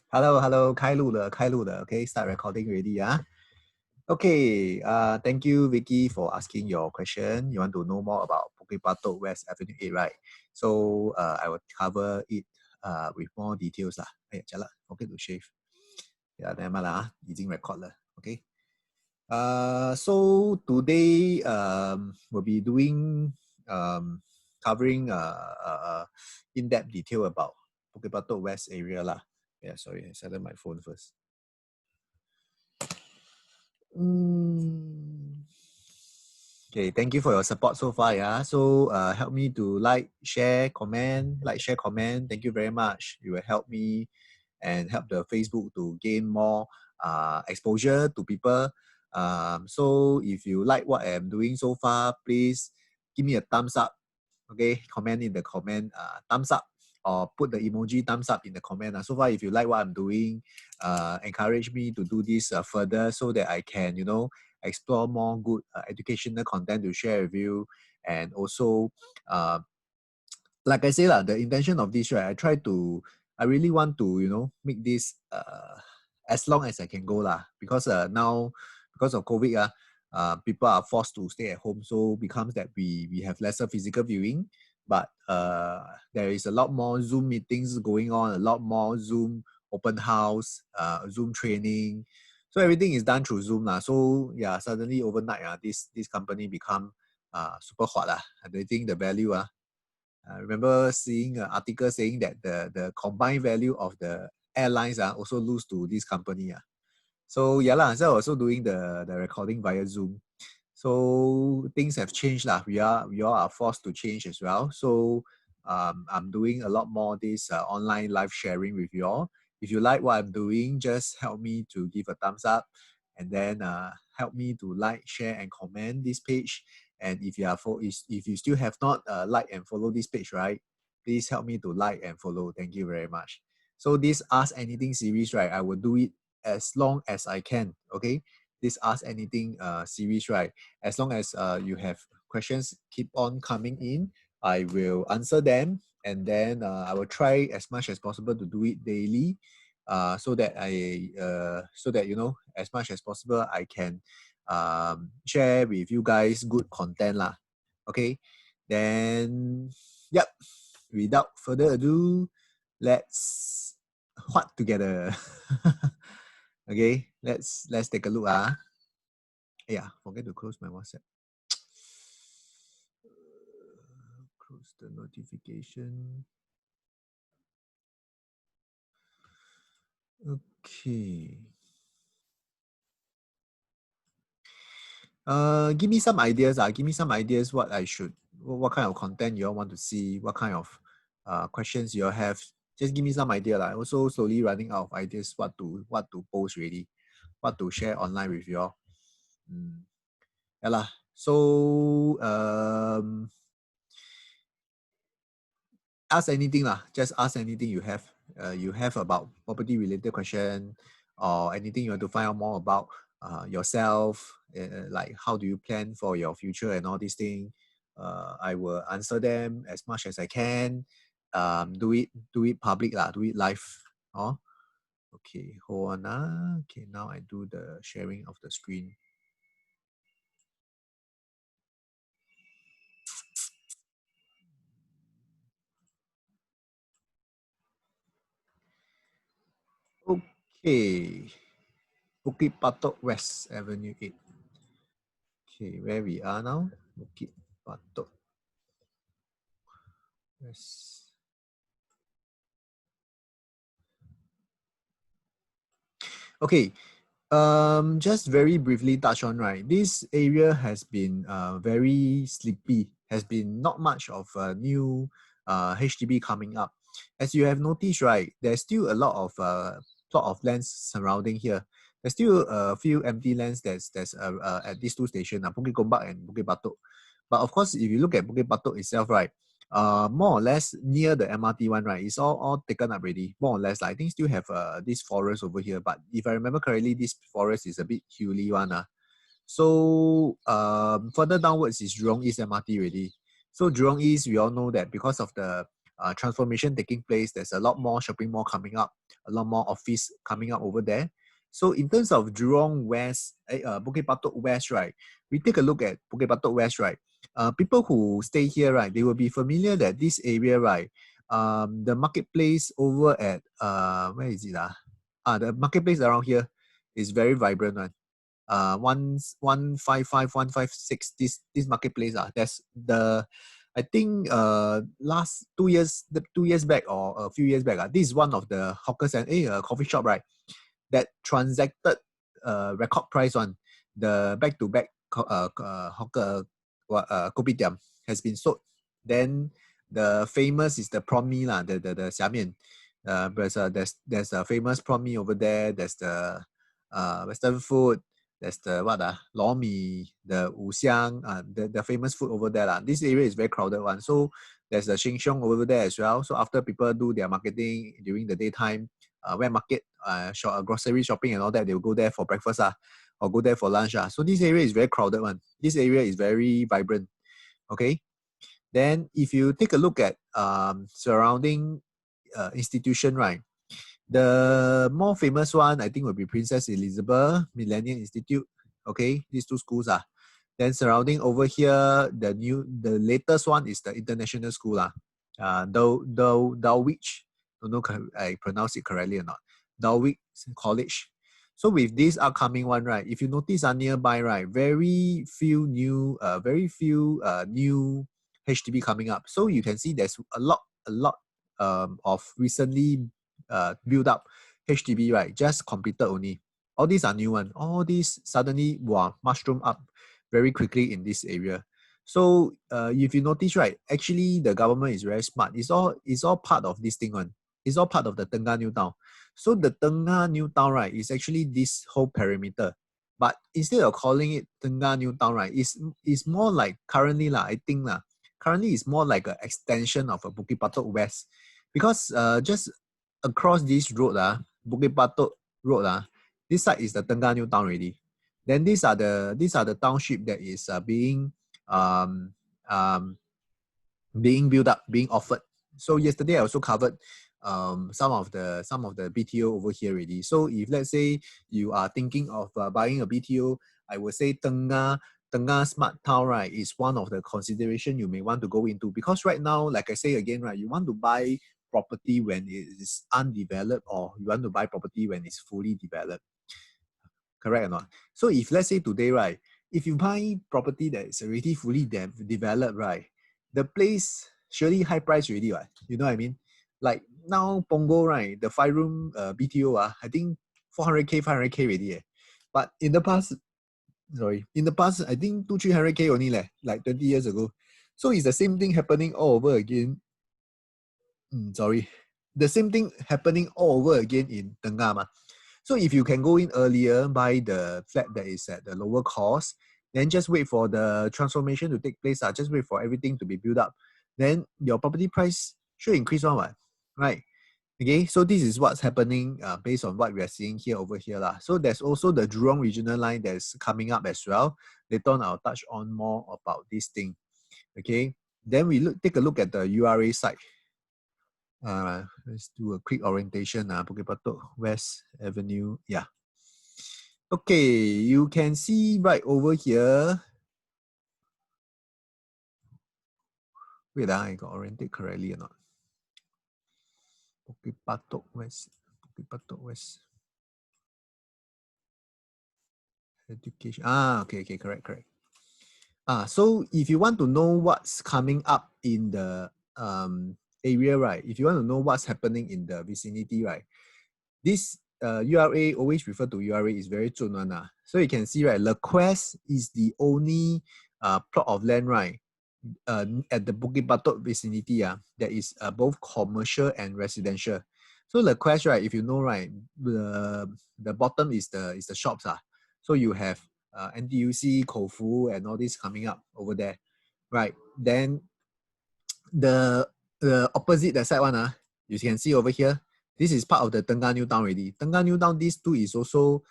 Hello, 开录了 OK, start recording already, Okay, thank you, Vicky, for asking your question. You want to know more about Bukit Batok West Avenue 8, right? So, I will cover it with more details lah. Forget to shave. Yeah, never mind lah, 已经 record 了 Okay. So today we'll be doing covering in-depth detail about Bukit Batok West area lah. Yeah, sorry, I set up my phone first. Okay, thank you for your support so far. Yeah, so help me to like, share, comment. Thank you very much. You will help me and help the Facebook to gain more exposure to people. So if you like what I am doing so far, please give me a thumbs up. Okay, comment in the comment thumbs up or put the emoji thumbs up in the comment. So far, if you like what I'm doing, encourage me to do this further so that I can, explore more good educational content to share with you. And also, like I say, the intention of this, right, I really want to, make this as long as I can go, because now, because of COVID, people are forced to stay at home, so becomes that we have lesser physical viewing, but there is a lot more Zoom meetings going on, a lot more Zoom open house, Zoom training, so everything is done through Zoom So yeah, suddenly overnight, this company become super hot I think the value I remember seeing an article saying that the combined value of the airlines also lose to this company. So yeah, so also doing the recording via Zoom. So things have changed. We all are forced to change as well. So I'm doing a lot more this online live sharing with you all. If you like what I'm doing, just help me to give a thumbs up and then help me to like, share, and comment this page. And if you still have not like and follow this page, right, please help me to like and follow. Thank you very much. So this Ask Anything series, right, I will do it as long as I can. Okay, this Ask Anything series, right, as long as you have questions keep on coming in, I will answer them, and then I will try as much as possible to do it daily, so that as much as possible I can share with you guys good content lah. Okay, then yep, without further ado, let's what together. Okay, let's take a look. Yeah, forget to close my WhatsApp. Close the notification. Okay. Give me some ideas. Give me some ideas what kind of content you all want to see, what kind of questions you all have. Just give me some idea. Also slowly running out of ideas what to post really, what to share online with you all. Yeah. So ask anything just ask anything you have about property related question or anything you want to find out more about yourself, like how do you plan for your future and all these things. I will answer them as much as I can. Do it public do it live. Okay, hold on. Okay, now I do the sharing of the screen. Okay, Bukit Batok West Avenue 8. Okay, where we are now, Bukit Batok West. Okay, just very briefly touch on, right, this area has been very sleepy, has been not much of a new HDB coming up. As you have noticed, right, there's still a lot of plot of lands surrounding here. There's still a few empty lands that's at these two stations, Bukit Gombak and Bukit Batok. But of course, if you look at Bukit Batok itself, right, more or less near the MRT one, right, it's all taken up already. More or less, I think still have this forest over here. But if I remember correctly, this forest is a bit hilly one. So further downwards is Jurong East MRT already. So Jurong East, we all know that because of the transformation taking place, there's a lot more shopping mall coming up. a lot more office coming up over there. So in terms of Jurong West, Bukit Batok West, right? We take a look at Bukit Batok West, right? People who stay here, right, they will be familiar that this area, right, the marketplace over at where is it? The marketplace around here is very vibrant one. 155, 156, this marketplace. That's the I think last 2 years, 2 years back or a few years back, this is one of the hawkers and coffee shop, right, that transacted record price on the back-to-back hawker kopitiam has been sold. Then the famous is the prawn mee lah, the 虾面. There's a famous prawn mee over there. There's the Western food. There's the lor mee, the wuxiang, the famous food over there lah. This area is very crowded one. So there's a Sheng Siong over there as well. So after people do their marketing during the daytime, wet market, grocery shopping and all that, they will go there for breakfast or go there for lunch. So this area is very crowded one. This area is very vibrant. Okay. Then if you take a look at surrounding institution, right? The more famous one, I think, will be Princess Elizabeth Millennium Institute. Okay, these two schools are. Then surrounding over here, the latest one is the international school Dulwich. Don't know I pronounce it correctly or not. Dulwich College. So with this upcoming one, right? If you notice nearby, right, very few new HDB coming up. So you can see there's a lot of recently build up HDB, right? Just completed only. All these are new one. All these suddenly mushroom up very quickly in this area. So if you notice, right, actually the government is very smart. It's all part of this thing one. It's all part of the Tengah New Town. So the Tengah New Town, right, is actually this whole perimeter. But instead of calling it Tengah New Town, right, it's more like currently I think currently it's more like an extension of a Bukit Batok West, because just across this road, Bukit Batok Road, this side is the Tengah New Town already. Then these are the township that is being built up, being offered. So yesterday I also covered some of the BTO over here already. So if let's say you are thinking of buying a BTO, I would say Tengah Smart Town, right, is one of the consideration you may want to go into, because right now, like I say again, right, you want to buy property when it is undeveloped, or you want to buy property when it's fully developed. Correct or not? So if let's say today, right, if you buy property that is already fully developed, right, the place surely high price already, right? You know what I mean? Like now Punggol, right, the 5-room BTO, I think 400k, 500k already. But in the past, I think 200-300k only like 20 years ago. So it's the same thing happening all over again. The same thing happening all over again in Tengah. So if you can go in earlier, buy the flat that is at the lower cost, then just wait for the transformation to take place. Just wait for everything to be built up. Then your property price should increase one, right? Okay, so this is what's happening based on what we are seeing here over here. So there's also the Jurong regional line that's coming up as well. Later on, I'll touch on more about this thing. Okay, then we take a look at the URA side. Let's do a quick orientation. Bukit Batok West Avenue. Yeah. Okay, you can see right over here. Wait, I got oriented correctly or not? Bukit Batok West. Bukit Batok West. Education. Okay, correct. So if you want to know what's coming up in the area, right? If you want to know what's happening in the vicinity, right? This URA, always refer to URA, is very zone one. So you can see, right, Le Quest is the only plot of land, right, at the Bukit Batok vicinity that is both commercial and residential. So Le Quest, right, if you know, right, the bottom is the shops. So you have NTUC, Koufu, and all this coming up over there, right? Then the opposite, that side one, you can see over here, this is part of the Tengah New Town already. Tengah New Town, these two is also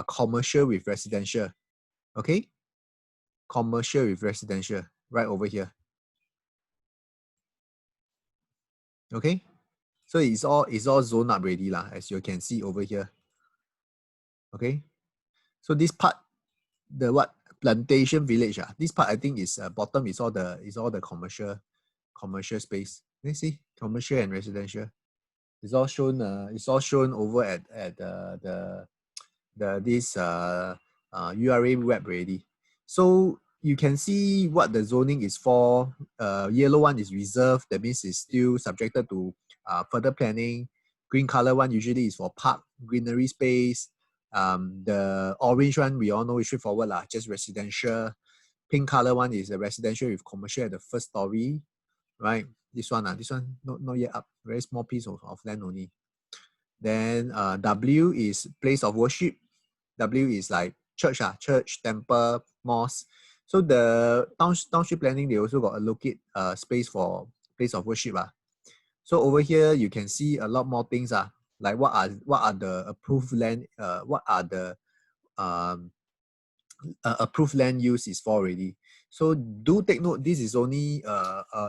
commercial with residential. Okay? Commercial with residential, right over here. Okay? So it's all zoned up already lah, as you can see over here. Okay. So this part, the what plantation village, this part I think is bottom is all the commercial space. Let's see, commercial and residential. It's all shown over at this URA web already. So you can see what the zoning is for. Yellow one is reserved. That means it's still subjected to further planning. Green color one usually is for park, greenery space. The orange one we all know is straightforward lah, just residential. Pink color one is a residential with commercial at the first story, right? This one not yet up. Very small piece of land only. Then W is place of worship. W is like church, temple, mosque. So the township planning, they also got allocate space for place of worship. So over here, you can see a lot more things. Like what are the approved land, what are the approved land use is for already. So do take note, this is only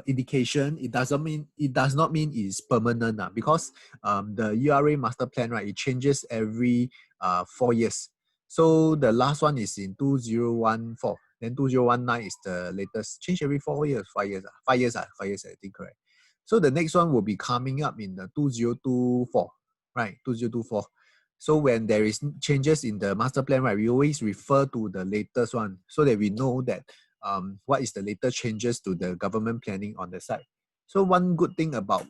indication. It does not mean it's permanent because the URA master plan, right, it changes every 4 years. So the last one is in 2014. Then 2019 is the latest. Change every 4 years, 5 years. 5 years, 5 years, I think, correct. So the next one will be coming up in the 2024, right? 2024. So when there is changes in the master plan, right, we always refer to the latest one so that we know that what is the latest changes to the government planning on the side. So one good thing about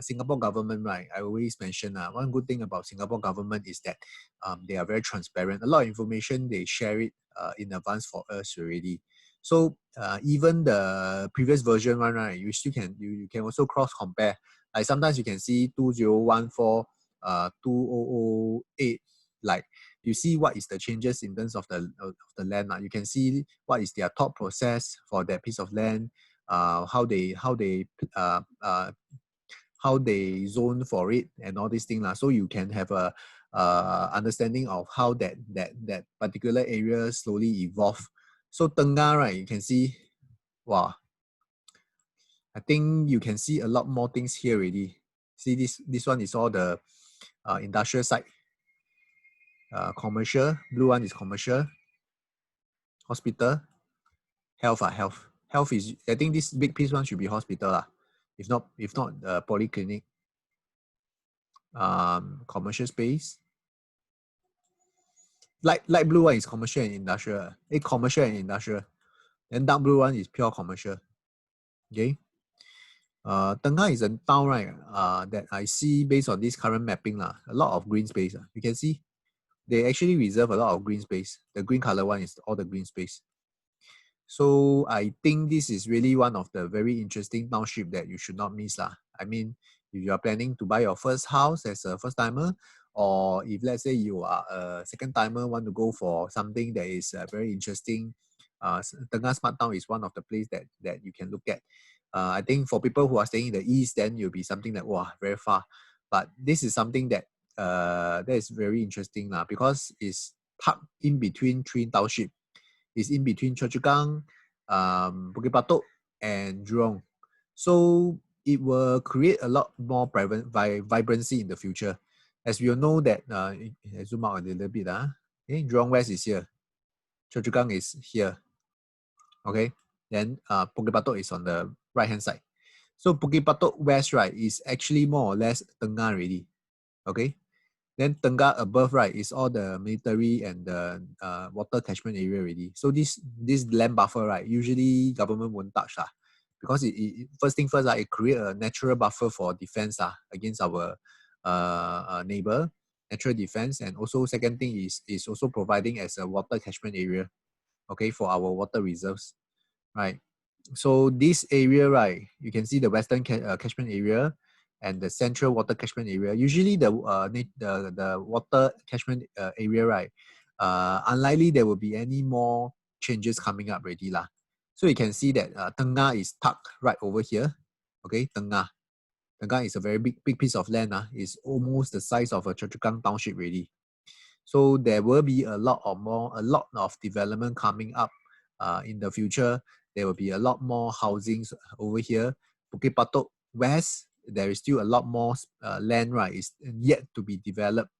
Singapore government, right, I always mention one good thing about Singapore government is that they are very transparent. A lot of information, they share it in advance for us already. So even the previous version one, right, you still can you can also cross compare. Like sometimes you can see 2014, 2008, like you see what is the changes in terms of the land. You can see what is their thought process for that piece of land, how they zone for it and all these things. So you can have a understanding of how that particular area slowly evolve. So Tengah, right, you can see, wow, I think you can see a lot more things here already. See this one is all the industrial site. Commercial, blue one is commercial. Hospital, health. Health is, I think this big piece one should be hospital. If not polyclinic. Commercial space. Light blue one is commercial and industrial. Commercial and industrial. Then dark blue one is pure commercial. Okay. Tengah is a town, right? That I see based on this current mapping, a lot of green space. You can see they actually reserve a lot of green space. The green color one is all the green space. So I think this is really one of the very interesting township that you should not miss. I mean, if you are planning to buy your first house as a first timer, or if let's say you are a second timer, want to go for something that is very interesting, Tengah Smart Town is one of the place that you can look at. I think for people who are staying in the east, then you'll be something that, wow, very far. But this is something that that is very interesting because it's tucked in between three townships. Is in between Choa Chu Kang, Bukit Batok, and Jurong. So it will create a lot more vibrancy in the future. As we all know that, zoom out a little bit. Okay, Jurong West is here. Choa Chu Kang is here. Okay, then Bukit Batok is on the right hand side. So Bukit Batok West, right, is actually more or less Tengah already. Okay. Then Tengah above, right, is all the military and the water catchment area already. So this land buffer, right, usually government won't touch because it first thing first, it create a natural buffer for defense against our neighbor, natural defense, and also second thing is also providing as a water catchment area, okay, for our water reserves, right. So this area, right, you can see the western catchment area and the central water catchment area. Usually the water catchment area, right, unlikely there will be any more changes coming up already lah. So you can see that Tengah is tucked right over here. Okay, Tengah is a very big piece of land. It's almost the size of a Choa Chu Kang township already. So there will be a lot of development coming up in the future. There will be a lot more housings over here. Bukit Batok West, there is still a lot more land, right, is yet to be developed.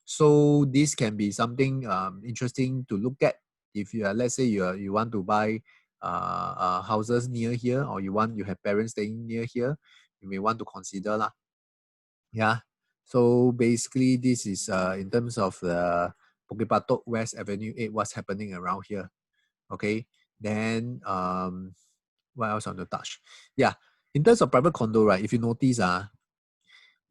So this can be something interesting to look at if you are, let's say you want to buy houses near here, or you have parents staying near here, you may want to consider lah. Yeah. So basically, this is in terms of the Bukit Batok West Avenue 8, what's happening around here. Okay. Then what else I want to touch? Yeah. In terms of private condo, right? If you notice,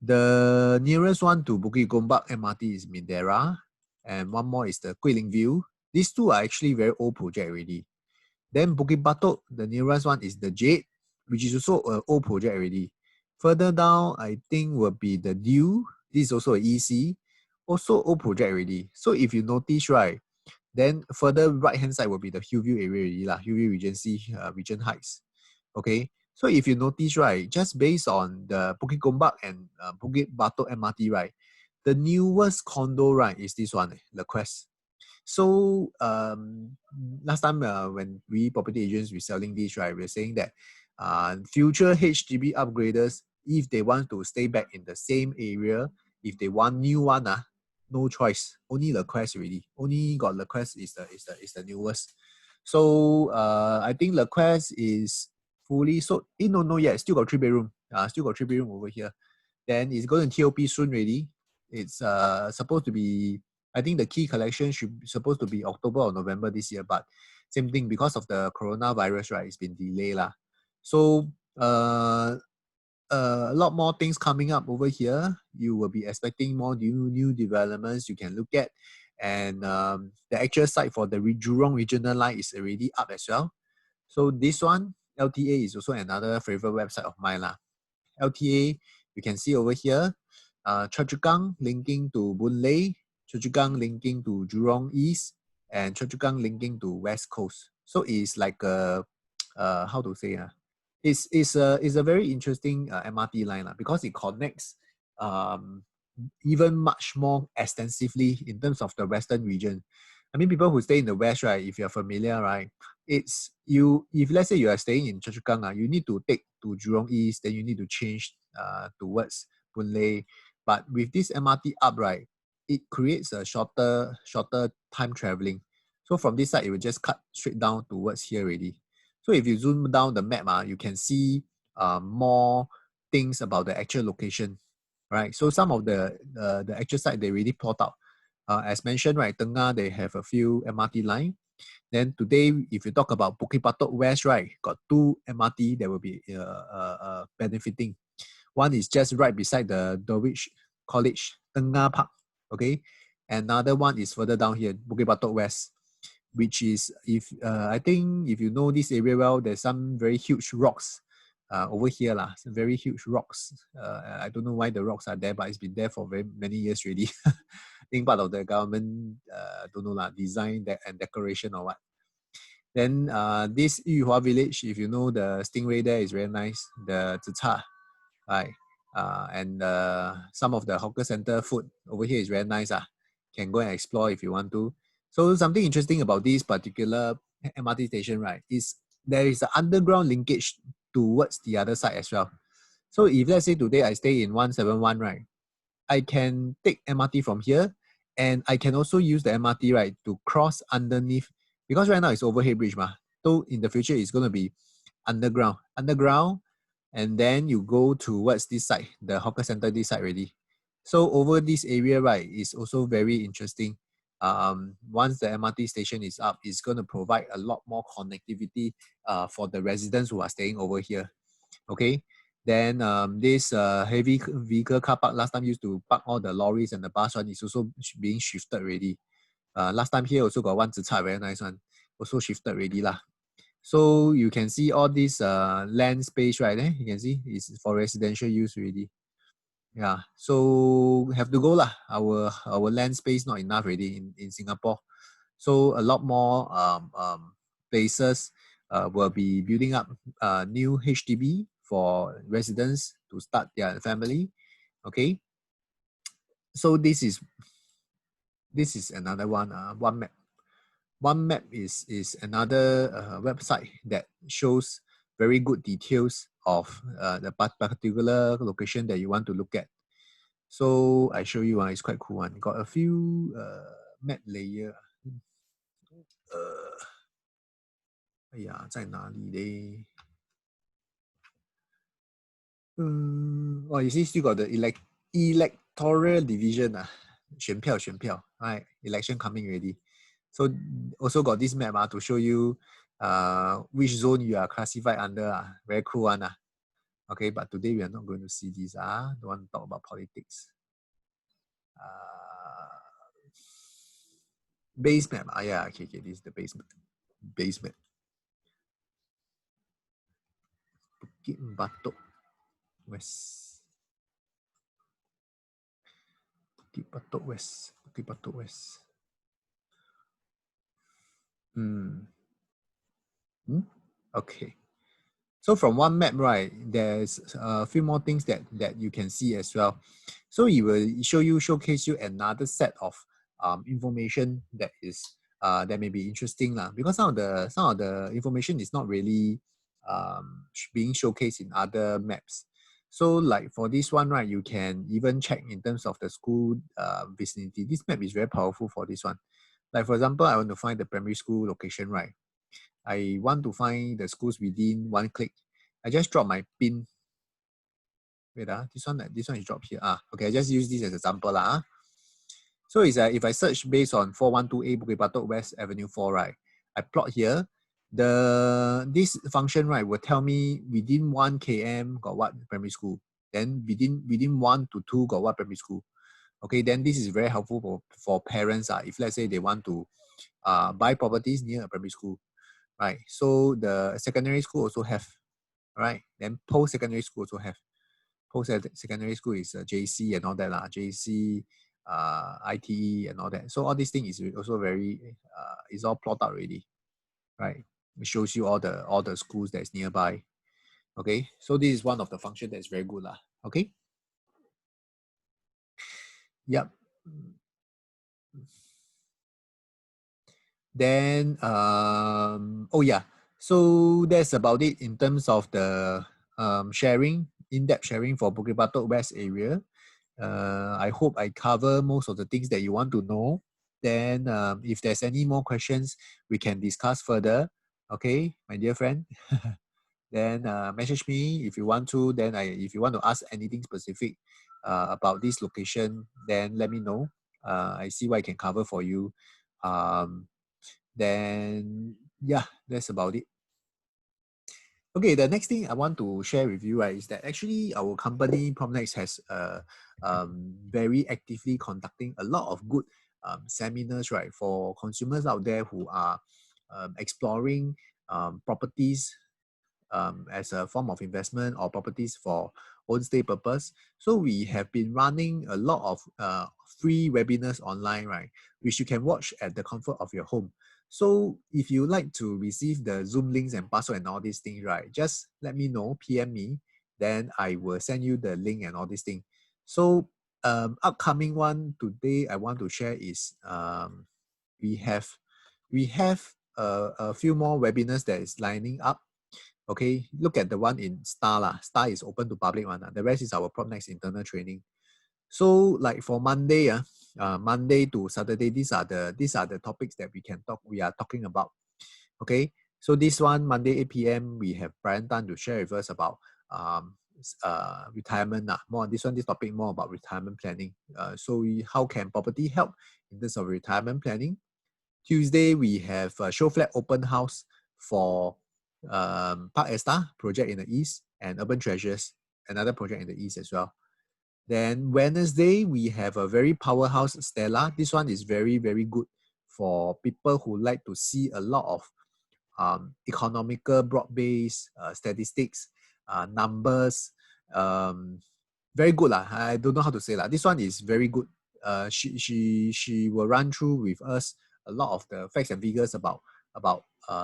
the nearest one to Bukit Gombak MRT is Mindera, and one more is the Guilin View. These two are actually very old project already. Then Bukit Batok, the nearest one is the Jade, which is also an old project already. Further down, I think will be the Dew. This is also an EC, also old project already. So if you notice, right, then further right hand side will be the Hillview area already lah, Hillview Regency, Regent Heights. Okay, so if you notice, right, just based on the Bukit Gombak and Bukit Batok MRT, right, the newest condo, right, is this one, the Quest. So last time when we property agents were selling this, right, we're saying that future HDB upgraders, if they want to stay back in the same area, if they want new one, no choice. Only the Quest already. Only got the Quest is the newest. So I think the Quest is fully sold. No yet. Still got 3-bedroom. Still got 3-bedroom over here. Then it's going to TOP soon already. It's supposed to be, I think the key collection supposed to be October or November this year, but same thing, because of the coronavirus, right, it's been delayed lah. So a lot more things coming up over here. You will be expecting more new developments you can look at, and the actual site for the Jurong regional line is already up as well. So this one, LTA, is also another favorite website of mine lah. LTA, you can see over here, Choa Chu Kang linking to Boon Lay, Choa Chu Kang linking to Jurong East, and Choa Chu Kang linking to West Coast. So it's like a, how to say, it's a very interesting MRT line because it connects even much more extensively in terms of the western region. I mean, people who stay in the west, right, if you're familiar, right, it's you, if let's say you are staying in Choa Chu Kang, you need to take to Jurong East, then you need to change towards Boon Lay. But with this MRT up, right, it creates a shorter time traveling. So from this side, it will just cut straight down towards here already. So if you zoom down the map, you can see more things about the actual location, right? So some of the actual site they really plot out. As mentioned, right, Tengah, they have a few MRT line. Then today, if you talk about Bukit Batok West, right, got 2 MRT that will be benefiting. One is just right beside the Dulwich College, Tengah Park, okay? Another one is further down here, Bukit Batok West, which is, if I think if you know this area well, there's some very huge rocks over here lah. Some very huge rocks. I don't know why the rocks are there, but it's been there for very many years already. I think part of the government, don't know lah, design and decoration or what. Then this Yuhua village, if you know, the stingray there is very nice. The zicha, right? And some of the hawker center food over here is very nice. Can go and explore if you want to. So something interesting about this particular MRT station, right, is there is an underground linkage towards the other side as well. So if let's say today I stay in 171, right, I can take MRT from here, and I can also use the MRT, right, to cross underneath, because right now it's overhead bridge So in the future it's going to be underground, and then you go towards this side, the hawker center this side already. So over this area, right, is also very interesting. Once the MRT station is up, it's going to provide a lot more connectivity for the residents who are staying over here. Okay. Then this heavy vehicle car park last time used to park all the lorries and the bus one is also being shifted already. Last time here also got one zicha, very nice one, also shifted already lah. So you can see all this land space, right? You can see it's for residential use already. Yeah, so have to go lah. Our land space not enough already in Singapore. So a lot more places will be building up new HDB for residents to start their family. Okay. So this is another one. One map. One map is another website that shows very good details of the particular location that you want to look at. So I show you, it's quite cool one. Got a few map layer. 哎呀，在哪里嘞？you see still got the electoral division 选票 right, election coming already. So also got this map to show you which zone you are classified under. Very cool one. Okay, but today we are not going to see this. Don't want to talk about politics. Base map. Yeah, okay, this is the base map. Base map. Bukit Batok West. Bukit Batok West. Bukit Batok West. Okay. So from one map, right, there's a few more things that you can see as well. So it will showcase you another set of information that is that may be interesting because some of the information is not really being showcased in other maps. So like for this one, right, you can even check in terms of the school vicinity. This map is very powerful for this one. Like for example, I want to find the primary school location, right? I want to find the schools within one click. I just drop my pin. Wait, this one is dropped here. Okay, I just use this as an example. So it's if I search based on 412A Bukit Batok West Avenue 4, right? I plot here. This function, right, will tell me within 1 km got what primary school. Then within 1 to 2 got what primary school. Okay, then this is very helpful for parents. If let's say they want to buy properties near a primary school. Right, so the secondary school also have, right? Then post-secondary school also have. Post-secondary school is JC and all that JC, ITE and all that. So all these things is also very, is all plotted out already, right? It shows you all the schools that's nearby. Okay, so this is one of the function that's very good Okay. Yep. Then, oh yeah, so that's about it in terms of the sharing, in-depth sharing for Bukit Batok West area. I hope I cover most of the things that you want to know. Then if there's any more questions, we can discuss further. Okay, my dear friend. Then message me if you want to. Then if you want to ask anything specific about this location, then let me know. I see what I can cover for you. Then yeah, that's about it. Okay, the next thing I want to share with you, right, is that actually our company Propnex has very actively conducting a lot of good seminars, right, for consumers out there who are exploring properties as a form of investment or properties for own stay purpose. So we have been running a lot of free webinars online, right, which you can watch at the comfort of your home. So if you like to receive the Zoom links and password and all these things, right, just let me know, PM me, then I will send you the link and all these things. So upcoming one today I want to share is we have a few more webinars that is lining up. Okay, look at the one in Star. Star is open to public one. The rest is our Propnex internal training. So like for Monday, Monday to Saturday, these are the topics that we are talking about. Okay, so this one Monday 8 p.m. we have Brian Tan to share with us about retirement. This topic more about retirement planning. So how can property help in terms of retirement planning? Tuesday we have a show flat open house for Park Esta project in the east and Urban Treasures, another project in the east as well. Then Wednesday, we have a very powerhouse Stella. This one is very, very good for people who like to see a lot of economical, broad-based statistics, numbers. Very good. I don't know how to say. This one is very good. She will run through with us a lot of the facts and figures about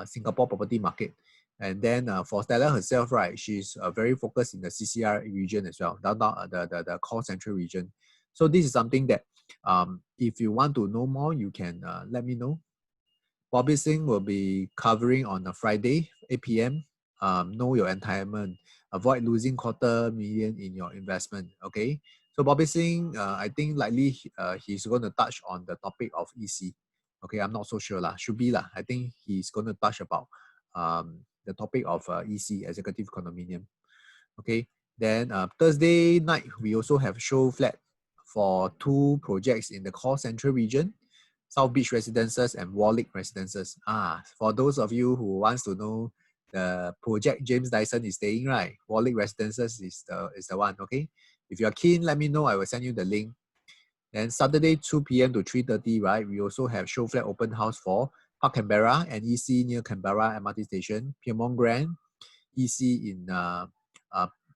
Singapore property market. And then for Stella herself, right, she's very focused in the CCR region as well, the core central region. So this is something that if you want to know more, you can let me know. Bobby Singh will be covering on a Friday, 8 p.m. Know Your Entitlement avoid losing $250,000 in your investment. Okay, so Bobby Singh, I think likely he's going to touch on the topic of EC. Okay, I'm not so sure lah. Should be lah. I think he's going to touch about the topic of EC, executive condominium. Okay, then Thursday night we also have show flat for 2 projects in the core central region, South Beach Residences and Warwick Residences. For those of you who wants to know the project James Dyson is staying, right? Warwick Residences is the one. Okay, if you are keen, let me know. I will send you the link. Then Saturday 2 p.m. to 3:30, right? We also have show flat open house for Park Canberra and EC near Canberra MRT station, Piedmont Grand, EC in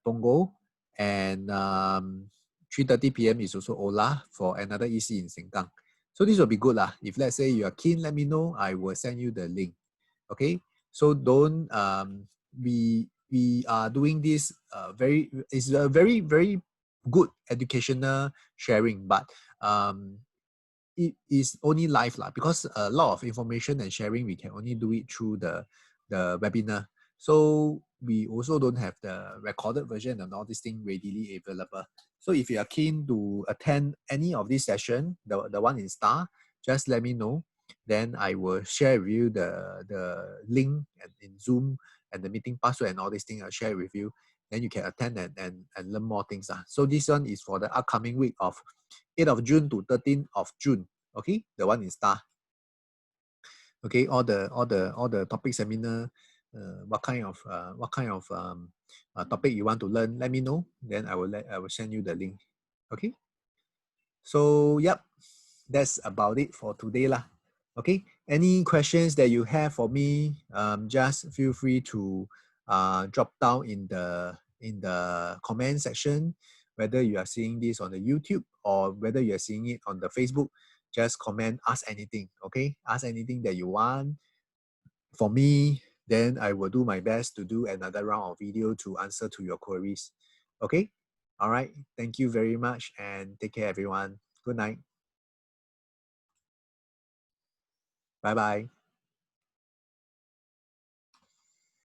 Punggol, and 3:30 p.m. is also Ola for another EC in Sengkang. So this will be good lah. If let's say you are keen, let me know. I will send you the link. Okay. So don't we are doing this it's a very good educational sharing, but it is only live lah, because a lot of information and sharing we can only do it through the webinar. So we also don't have the recorded version and all this thing readily available. So if you are keen to attend any of this session, the one in Star, just let me know. Then I will share with you the link and in Zoom and the meeting password and all these things I'll share with you. Then you can attend and learn more things. So this one is for the upcoming week of 8th of June to 13th of June. Okay, the one in Star. Okay, all the topic seminar, what kind of topic you want to learn, let me know. Then I will send you the link. Okay. So yep, that's about it for today lah. Okay, any questions that you have for me, just feel free to drop down in the comment section, whether you are seeing this on the YouTube or whether you are seeing it on the Facebook. Just comment, ask anything. Okay, ask anything that you want for me, then I will do my best to do another round of video to answer to your queries. Okay, all right, thank you very much and take care everyone. Good night. Bye bye.